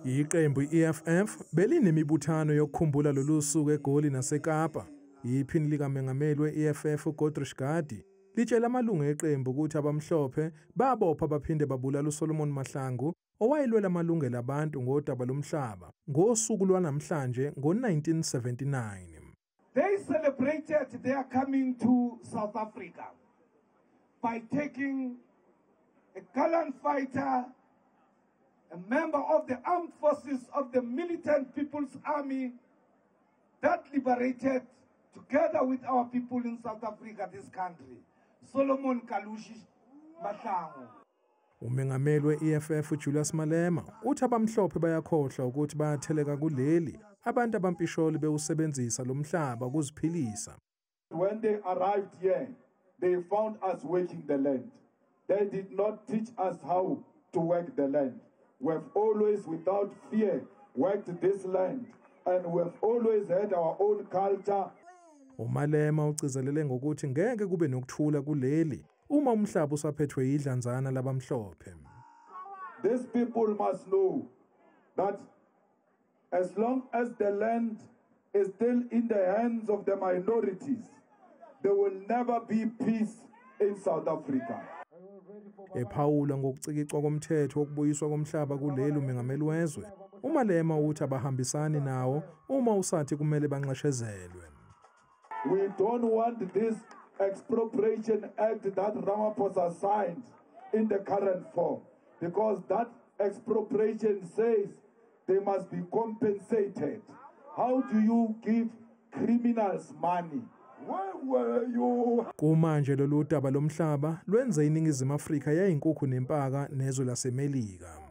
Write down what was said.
Iqembu i-EFF belinemibuthano yokukhumbula lolu suku eGoli naseKapa. Iphini likamengameli we-EFF uGodrish Gadi litshela amalungu eqembu ukuthi abamhlophe babopha baphinde babulala uSolomon Mahlangu owayelwela amalungelo abantu ngodaba lomhlaba ngosuku lwanamhlanje ngo-1979. They celebrated their coming to South Africa by taking a gallant fighter, a member of the armed forces of the Militant People's Army that liberated, together with our people in South Africa, this country, Solomon Kalushi Mahlangu. Umengameli we-EFF Julius Malema uthi abamhlophe bayakhohlwa ukuthi bayatheleka kuleli abantu abampisholi bewusebenzisa lo mhlaba ukuziphilisa. When they arrived here, they found us working the land. They did not teach us how to work the land. We've always, without fear, worked this land, and we've always had our own culture. uMalema ucizelele ngokuthi ngeke kube nokuthula kuleli uma umhlaba usaphethwe idlanzana labamhlophe. These people must know that as long as the land is still in the hands of the minorities, there will never be peace in South Africa. Ephawula ngokucikicwa komthetho wokubuyiswa komhlaba kuleli umengameli wezwe, uMalema uthi abahambisani nawo uma usathi kumele banxeshezelwe. We don't want this expropriation act that Ramaphosa signed in the current form, because that expropriation says they must be compensated. How do you give criminals money? Where were you? Kumanje lolu daba lomhlaba lwenze iNingizimu Afrika yayinkukhu nempaka nezwe laseMelika.